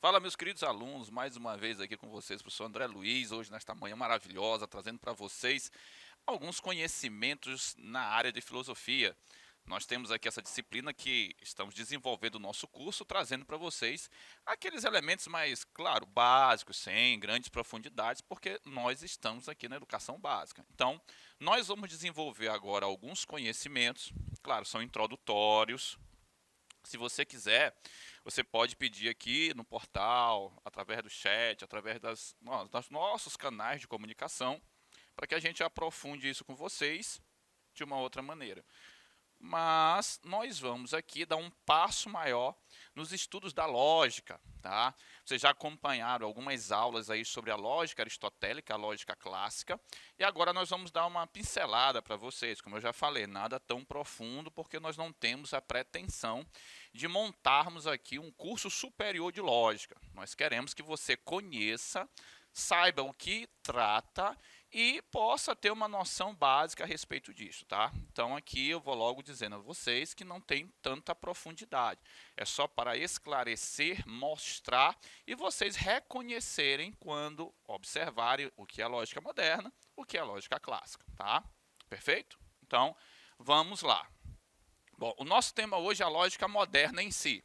Fala, meus queridos alunos, mais uma vez aqui com vocês, professor André Luiz, hoje nesta manhã maravilhosa, trazendo para vocês alguns conhecimentos na área de filosofia. Nós temos aqui essa disciplina que estamos desenvolvendo o nosso curso, trazendo para vocês aqueles elementos mais, claro, básicos, sem grandes profundidades, porque nós estamos aqui na educação básica. Então, nós vamos desenvolver agora alguns conhecimentos, claro, são introdutórios. Se você quiser, você pode pedir aqui no portal, através do chat, através dos nossos canais de comunicação, para que a gente aprofunde isso com vocês de uma outra maneira. Mas nós vamos aqui dar um passo maior nos estudos da lógica, tá? Vocês já acompanharam algumas aulas aí sobre a lógica aristotélica, a lógica clássica, e agora nós vamos dar uma pincelada para vocês, como eu já falei, nada tão profundo, porque nós não temos a pretensão de montarmos aqui um curso superior de lógica. Nós queremos que você conheça, saiba o que trata e possa ter uma noção básica a respeito disso, tá? Então aqui eu vou logo dizendo a vocês que não tem tanta profundidade. É só para esclarecer, mostrar e vocês reconhecerem quando observarem o que é lógica moderna, o que é lógica clássica, tá? Perfeito? Então, vamos lá. Bom, o nosso tema hoje é a lógica moderna em si.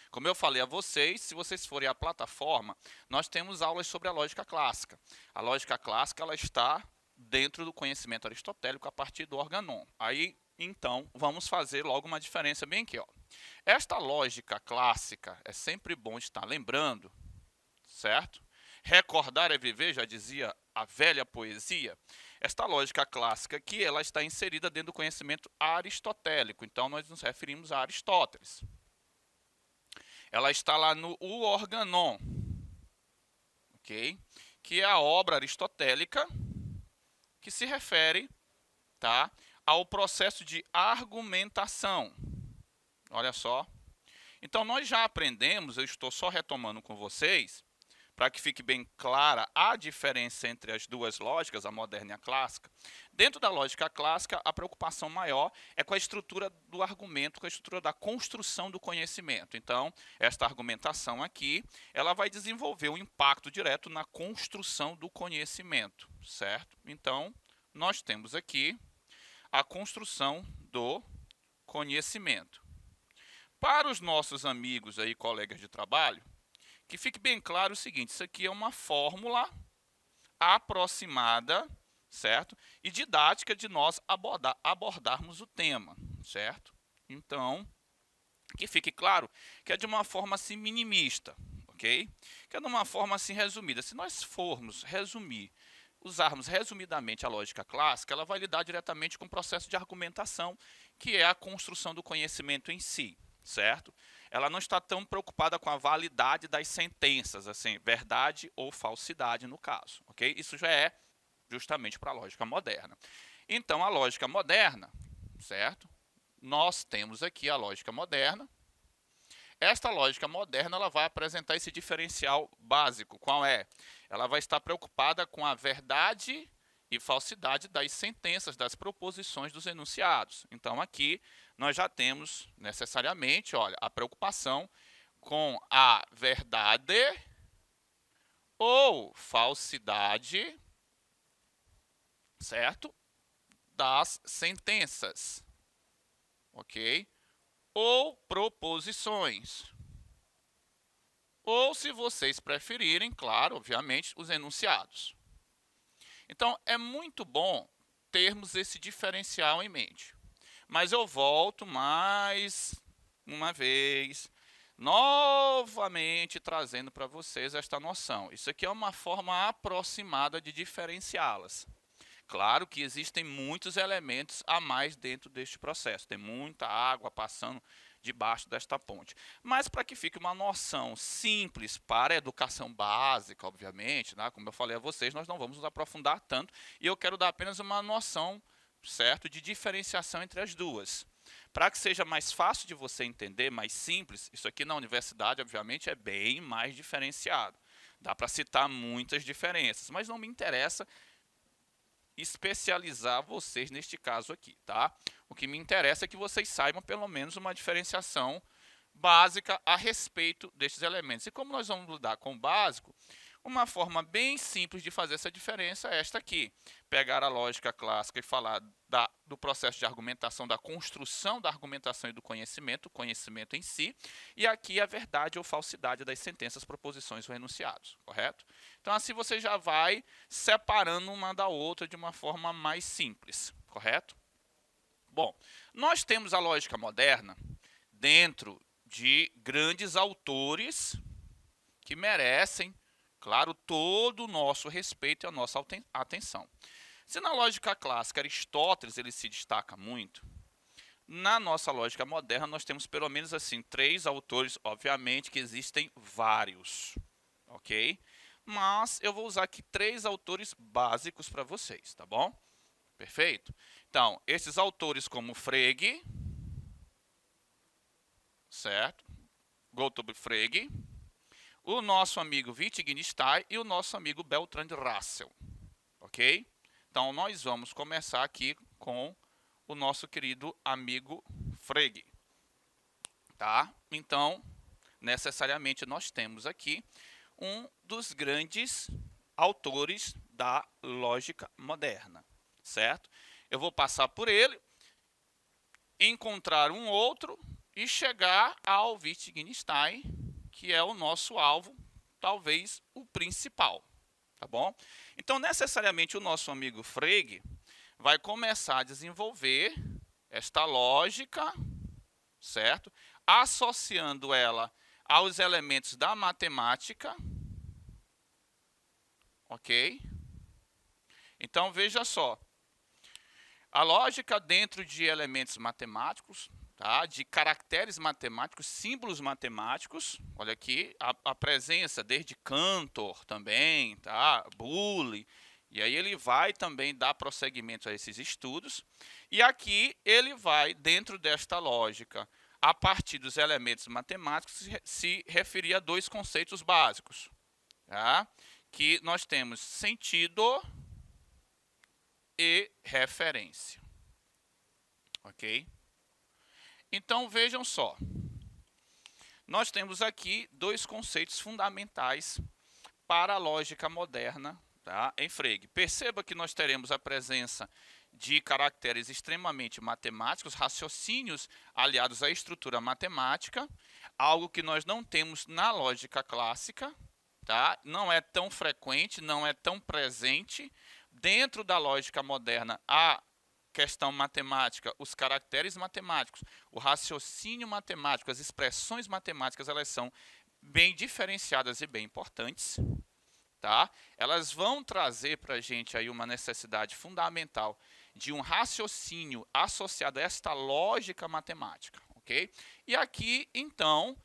Como eu falei a vocês, se vocês forem à plataforma, nós temos aulas sobre a lógica clássica. A lógica clássica ela está dentro do conhecimento aristotélico a partir do organon. Aí, então, vamos fazer logo uma diferença bem aqui. Ó. Esta lógica clássica é sempre bom estar lembrando, certo? Recordar é viver, já dizia a velha poesia. Esta lógica clássica aqui, ela está inserida dentro do conhecimento aristotélico. Então, nós nos referimos a Aristóteles. Ela está lá no O Organon, ok? Que é a obra aristotélica que se refere, tá, ao processo de argumentação. Olha só. Então, nós já aprendemos, eu estou só retomando com vocês, para que fique bem clara a diferença entre as duas lógicas, a moderna e a clássica. Dentro da lógica clássica, a preocupação maior é com a estrutura do argumento, com a estrutura da construção do conhecimento. Então, esta argumentação aqui, ela vai desenvolver um impacto direto na construção do conhecimento, certo? Então, nós temos aqui a construção do conhecimento. Para os nossos amigos aí, colegas de trabalho, que fique bem claro o seguinte, isso aqui é uma fórmula aproximada, certo? E didática de nós abordarmos o tema, certo? Então, que fique claro que é de uma forma assim minimista, ok? Que é de uma forma assim resumida. Se nós formos resumir, usarmos resumidamente a lógica clássica, ela vai lidar diretamente com o processo de argumentação, que é a construção do conhecimento em si, certo? Ela não está tão preocupada com a validade das sentenças, assim, verdade ou falsidade no caso, ok? Isso já é justamente para a lógica moderna. Então, a lógica moderna, certo? Nós temos aqui a lógica moderna. Esta lógica moderna ela vai apresentar esse diferencial básico. Qual é? Ela vai estar preocupada com a verdade e falsidade das sentenças, das proposições dos enunciados. Então, aqui nós já temos necessariamente, olha, a preocupação com a verdade ou falsidade, certo? Das sentenças, ok? Ou proposições. Ou, se vocês preferirem, claro, obviamente, os enunciados. Então, é muito bom termos esse diferencial em mente. Mas eu volto mais uma vez, novamente trazendo para vocês esta noção. Isso aqui é uma forma aproximada de diferenciá-las. Claro que existem muitos elementos a mais dentro deste processo. Tem muita água passando debaixo desta ponte. Mas para que fique uma noção simples para a educação básica, obviamente, né? Como eu falei a vocês, nós não vamos nos aprofundar tanto. E eu quero dar apenas uma noção, certo, de diferenciação entre as duas. Para que seja mais fácil de você entender, mais simples, isso aqui na universidade, obviamente, é bem mais diferenciado. Dá para citar muitas diferenças, mas não me interessa especializar vocês neste caso aqui, tá? O que me interessa é que vocês saibam pelo menos uma diferenciação básica a respeito destes elementos. E como nós vamos lidar com o básico, uma forma bem simples de fazer essa diferença é esta aqui. Pegar a lógica clássica e falar do processo de argumentação, da construção da argumentação e do conhecimento, o conhecimento em si, e aqui a verdade ou falsidade das sentenças, proposições ou enunciados, correto? Então assim você já vai separando uma da outra de uma forma mais simples, correto? Bom, nós temos a lógica moderna dentro de grandes autores que merecem, claro, todo o nosso respeito e a nossa atenção. Se na lógica clássica Aristóteles ele se destaca muito, na nossa lógica moderna nós temos pelo menos assim 3 autores, obviamente que existem vários, ok? Mas eu vou usar aqui 3 autores básicos para vocês, tá bom? Perfeito? Então, esses autores como Frege, certo? Gottlob Frege, o nosso amigo Wittgenstein e o nosso amigo Bertrand Russell, ok? Então, nós vamos começar aqui com o nosso querido amigo Frege, tá? Então, necessariamente, nós temos aqui um dos grandes autores da lógica moderna, certo? Eu vou passar por ele, encontrar um outro e chegar ao Wittgenstein, que é o nosso alvo, talvez o principal, tá bom? Então, necessariamente, o nosso amigo Frege vai começar a desenvolver esta lógica, certo? Associando ela aos elementos da matemática, ok? Então, veja só, a lógica dentro de elementos matemáticos, tá? De caracteres matemáticos, símbolos matemáticos, olha aqui, a presença desde Cantor também, tá? Boole, e aí ele vai também dar prosseguimento a esses estudos, e aqui ele vai, dentro desta lógica, a partir dos elementos matemáticos, se referir a 2 conceitos básicos, tá? Que nós temos sentido e referência, ok? Então, vejam só, nós temos aqui 2 conceitos fundamentais para a lógica moderna, tá, em Frege. Perceba que nós teremos a presença de caracteres extremamente matemáticos, raciocínios aliados à estrutura matemática, algo que nós não temos na lógica clássica, tá? Não é tão frequente, não é tão presente. Dentro da lógica moderna, a questão matemática, os caracteres matemáticos, o raciocínio matemático, as expressões matemáticas, elas são bem diferenciadas e bem importantes, tá? Elas vão trazer para a gente aí uma necessidade fundamental de um raciocínio associado a esta lógica matemática, ok? E aqui, então,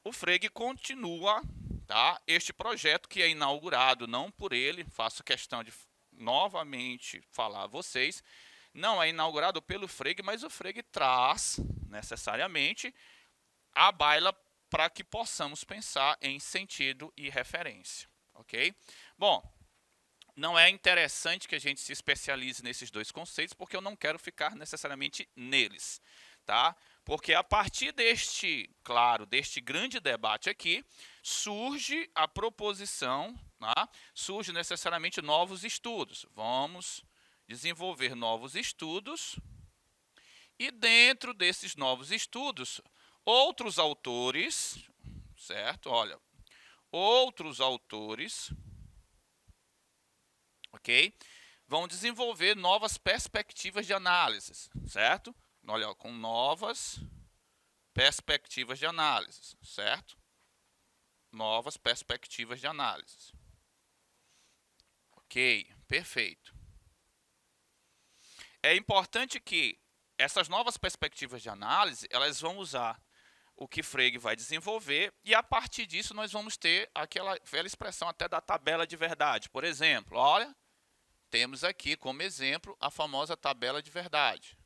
o Frege continua, tá? Este projeto que é inaugurado não por ele, faço questão de novamente falar a vocês, não é inaugurado pelo Frege, mas o Frege traz, necessariamente, a baila para que possamos pensar em sentido e referência, ok? Bom, não é interessante que a gente se especialize nesses 2 conceitos, porque eu não quero ficar necessariamente neles, tá? Porque a partir deste, claro, deste grande debate aqui, surge a proposição, tá? Surge necessariamente novos estudos. Vamos desenvolver novos estudos e dentro desses novos estudos, outros autores, certo? Olha, outros autores, ok? Vão desenvolver novas perspectivas de análise, certo? Olha, com novas perspectivas de análise, certo? Novas perspectivas de análise. Ok, perfeito. É importante que essas novas perspectivas de análise, elas vão usar o que Frege vai desenvolver e a partir disso nós vamos ter aquela velha expressão até da tabela de verdade. Por exemplo, olha, temos aqui como exemplo a famosa tabela de verdade,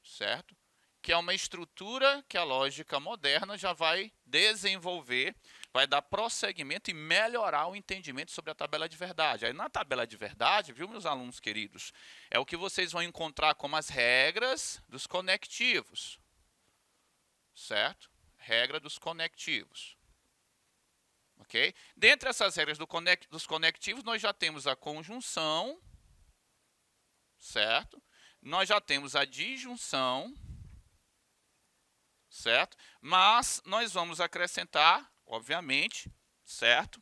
certo? Que é uma estrutura que a lógica moderna já vai desenvolver vai dar prosseguimento e melhorar o entendimento sobre a tabela de verdade. Aí na tabela de verdade, viu, meus alunos queridos, é o que vocês vão encontrar como as regras dos conectivos, certo? Regra dos conectivos. Ok? Dentre essas regras dos conectivos, nós já temos a conjunção, certo? Nós já temos a disjunção, certo? Mas nós vamos acrescentar, obviamente, certo?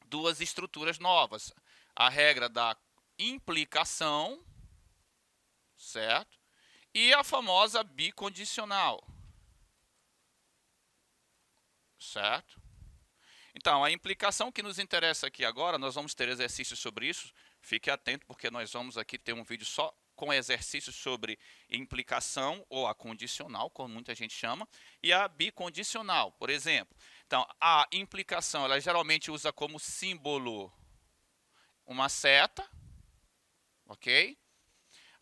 Duas estruturas novas. A regra da implicação, certo? E a famosa bicondicional, certo? Então, a implicação que nos interessa aqui agora, nós vamos ter exercícios sobre isso. Fique atento, porque nós vamos aqui ter um vídeo só com exercícios sobre implicação, ou a condicional, como muita gente chama, e a bicondicional, por exemplo. Então, a implicação, ela geralmente usa como símbolo uma seta, ok?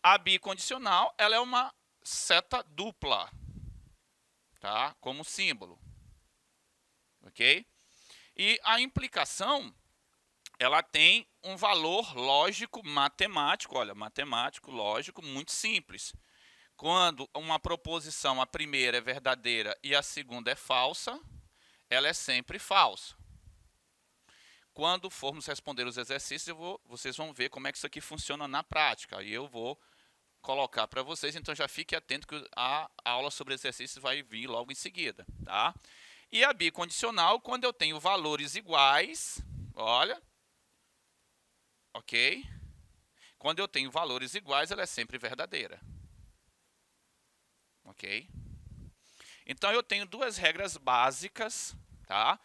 A bicondicional, ela é uma seta dupla, tá? Como símbolo, ok? E a implicação, ela tem um valor lógico matemático, olha, matemático, lógico, muito simples. Quando uma proposição, a primeira é verdadeira e a segunda é falsa, ela é sempre falsa. Quando formos responder os exercícios, vocês vão ver como é que isso aqui funciona na prática. E eu vou colocar para vocês, então já fique atento que a aula sobre exercícios vai vir logo em seguida, tá? E a bicondicional, quando eu tenho valores iguais, olha, ok? Quando eu tenho valores iguais, ela é sempre verdadeira, ok? Então, eu tenho duas regras básicas, tá?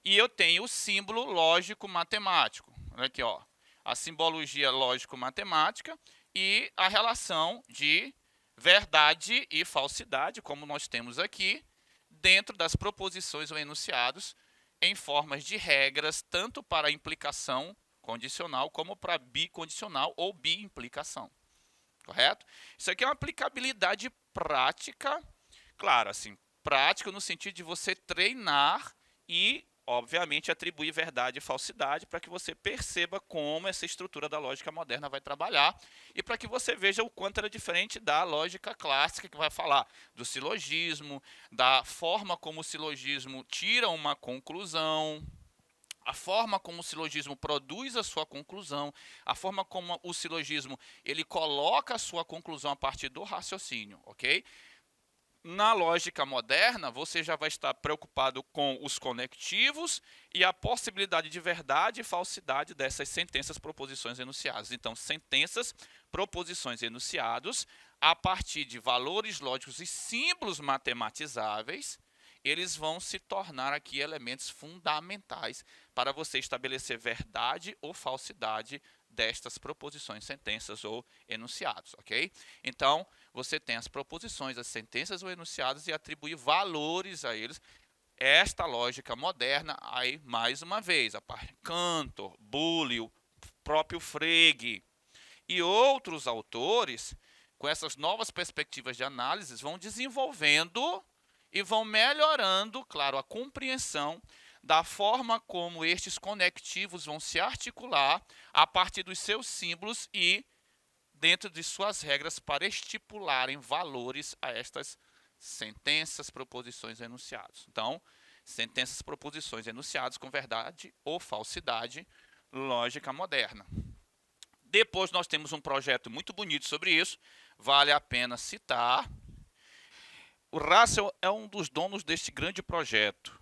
E eu tenho o símbolo lógico-matemático. Olha aqui, ó, a simbologia lógico-matemática e a relação de verdade e falsidade, como nós temos aqui, dentro das proposições ou enunciados, em formas de regras, tanto para a implicação condicional, como para bicondicional ou biimplicação. Correto? Isso aqui é uma aplicabilidade prática, claro, assim, prática no sentido de você treinar e, obviamente, atribuir verdade e falsidade para que você perceba como essa estrutura da lógica moderna vai trabalhar e para que você veja o quanto ela é diferente da lógica clássica, que vai falar do silogismo, da forma como o silogismo tira uma conclusão, a forma como o silogismo produz a sua conclusão, a forma como o silogismo ele coloca a sua conclusão a partir do raciocínio, ok? Na lógica moderna, você já vai estar preocupado com os conectivos e a possibilidade de verdade e falsidade dessas sentenças, proposições, enunciados. Então, sentenças, proposições, enunciados, a partir de valores lógicos e símbolos matematizáveis, eles vão se tornar aqui elementos fundamentais para você estabelecer verdade ou falsidade destas proposições, sentenças ou enunciados, ok? Então, você tem as proposições, as sentenças ou enunciados e atribuir valores a eles. Esta lógica moderna, aí, mais uma vez, a Cantor, Boole, o próprio Frege e outros autores, com essas novas perspectivas de análise, vão desenvolvendo e vão melhorando, claro, a compreensão da forma como estes conectivos vão se articular a partir dos seus símbolos e dentro de suas regras para estipularem valores a estas sentenças, proposições e enunciados. Então, sentenças, proposições e enunciados com verdade ou falsidade, lógica moderna. Depois nós temos um projeto muito bonito sobre isso, vale a pena citar. O Russell é um dos donos deste grande projeto.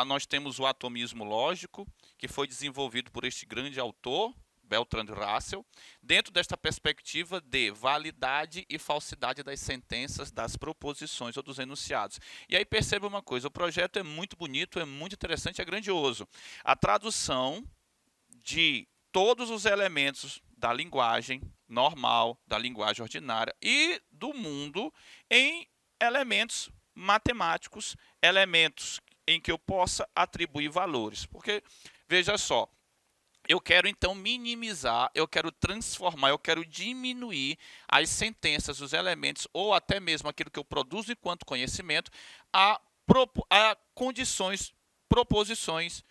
Nós temos o atomismo lógico, que foi desenvolvido por este grande autor, Bertrand Russell, dentro desta perspectiva de validade e falsidade das sentenças, das proposições ou dos enunciados. E aí perceba uma coisa, o projeto é muito bonito, é muito interessante, é grandioso. A tradução de todos os elementos da linguagem normal, da linguagem ordinária e do mundo em elementos matemáticos, elementos em que eu possa atribuir valores. Porque, veja só, eu quero então minimizar, eu quero transformar, eu quero diminuir as sentenças, os elementos, ou até mesmo aquilo que eu produzo enquanto conhecimento, a condições proposições,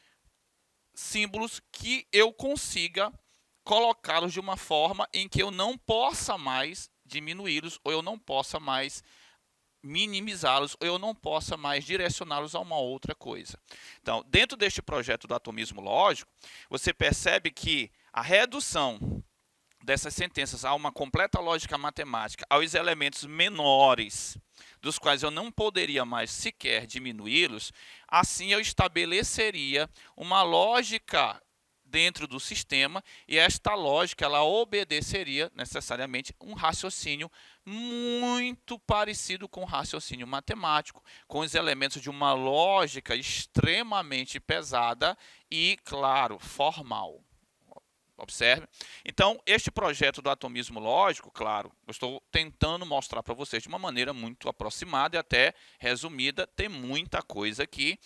símbolos que eu consiga colocá-los de uma forma em que eu não possa mais diminuí-los, ou eu não possa mais minimizá-los, ou eu não possa mais direcioná-los a uma outra coisa. Então, dentro deste projeto do atomismo lógico, você percebe que a redução dessas sentenças a uma completa lógica matemática, aos elementos menores, dos quais eu não poderia mais sequer diminuí-los, assim eu estabeleceria uma lógica dentro do sistema, e esta lógica ela obedeceria necessariamente um raciocínio muito parecido com o raciocínio matemático, com os elementos de uma lógica extremamente pesada e, claro, formal. Observe. Então, este projeto do atomismo lógico, claro, eu estou tentando mostrar para vocês de uma maneira muito aproximada e até resumida. Tem muita coisa aqui.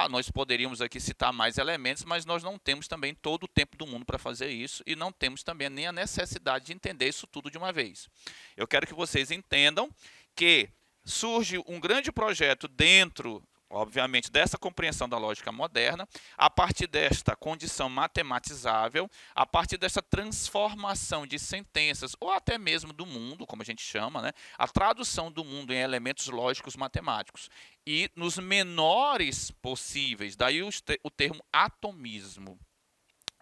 Nós poderíamos aqui citar mais elementos, mas nós não temos também todo o tempo do mundo para fazer isso e não temos também nem a necessidade de entender isso tudo de uma vez. Eu quero que vocês entendam que surge um grande projeto dentro, obviamente, dessa compreensão da lógica moderna, a partir desta condição matematizável, a partir dessa transformação de sentenças, ou até mesmo do mundo, como a gente chama, né? A tradução do mundo em elementos lógicos matemáticos, e nos menores possíveis, daí o termo atomismo.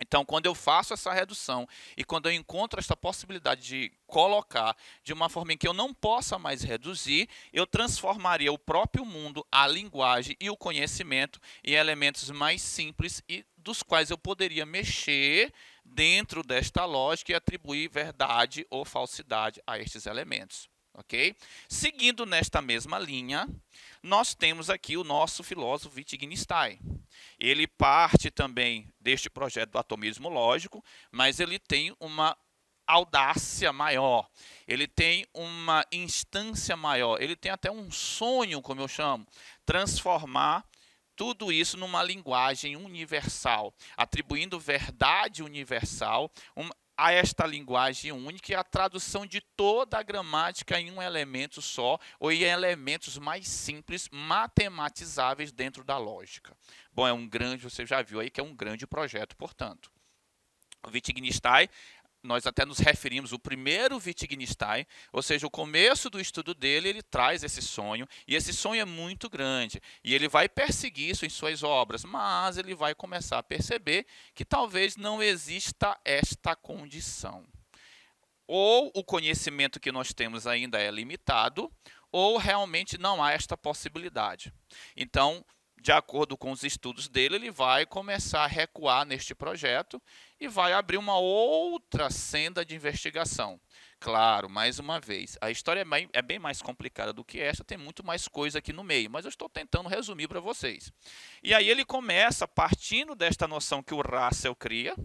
Então, quando eu faço essa redução e quando eu encontro essa possibilidade de colocar de uma forma em que eu não possa mais reduzir, eu transformaria o próprio mundo, a linguagem e o conhecimento em elementos mais simples e dos quais eu poderia mexer dentro desta lógica e atribuir verdade ou falsidade a estes elementos. Ok? Seguindo nesta mesma linha, nós temos aqui o nosso filósofo Wittgenstein. Ele parte também deste projeto do atomismo lógico, mas ele tem uma audácia maior, ele tem uma instância maior, ele tem até um sonho, como eu chamo, transformar tudo isso numa linguagem universal, atribuindo verdade universal a esta linguagem única e a tradução de toda a gramática em um elemento só ou em elementos mais simples, matematizáveis dentro da lógica. Bom, você já viu aí que é um grande projeto, portanto. O Wittgenstein, nós até nos referimos, o primeiro Wittgenstein, ou seja, o começo do estudo dele, ele traz esse sonho, e esse sonho é muito grande, e ele vai perseguir isso em suas obras, mas ele vai começar a perceber que talvez não exista esta condição. Ou o conhecimento que nós temos ainda é limitado, ou realmente não há esta possibilidade. Então, de acordo com os estudos dele, ele vai começar a recuar neste projeto e vai abrir uma outra senda de investigação. Claro, mais uma vez, a história é bem mais complicada do que essa, tem muito mais coisa aqui no meio, mas eu estou tentando resumir para vocês. E aí ele começa partindo desta noção que o Russell cria,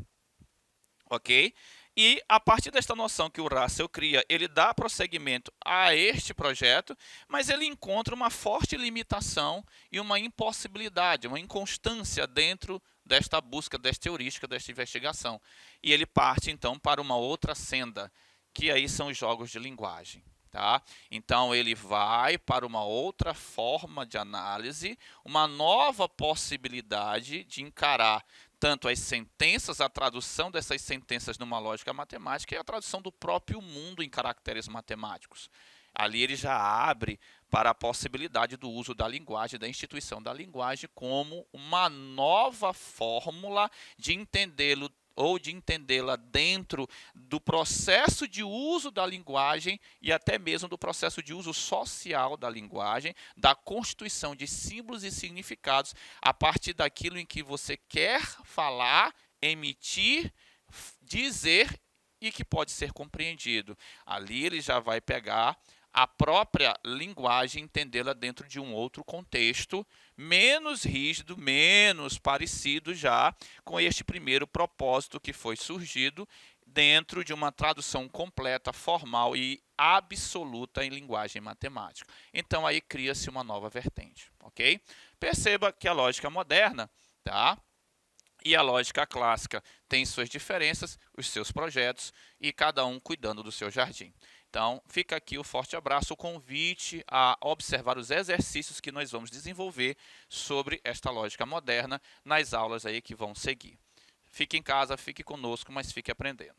ok? E a partir desta noção que o Russell cria, ele dá prosseguimento a este projeto, mas ele encontra uma forte limitação e uma impossibilidade, uma inconstância dentro desta busca, desta heurística, desta investigação. E ele parte, então, para uma outra senda, que aí são os jogos de linguagem. Tá? Então, ele vai para uma outra forma de análise, uma nova possibilidade de encarar tanto as sentenças, a tradução dessas sentenças numa lógica matemática e a tradução do próprio mundo em caracteres matemáticos. Ali ele já abre para a possibilidade do uso da linguagem, da instituição da linguagem como uma nova fórmula de entendê-lo ou de entendê-la dentro do processo de uso da linguagem e até mesmo do processo de uso social da linguagem, da constituição de símbolos e significados a partir daquilo em que você quer falar, emitir, dizer e que pode ser compreendido. Ali ele já vai pegar a própria linguagem, entendê-la dentro de um outro contexto, menos rígido, menos parecido já com este primeiro propósito que foi surgido dentro de uma tradução completa, formal e absoluta em linguagem matemática. Então aí cria-se uma nova vertente, ok? Perceba que a lógica moderna, tá? E a lógica clássica tem suas diferenças, os seus projetos e cada um cuidando do seu jardim. Então, Então, fica aqui o forte abraço, o convite a observar os exercícios que nós vamos desenvolver sobre esta lógica moderna nas aulas aí que vão seguir. Fique em casa, fique conosco, mas fique aprendendo.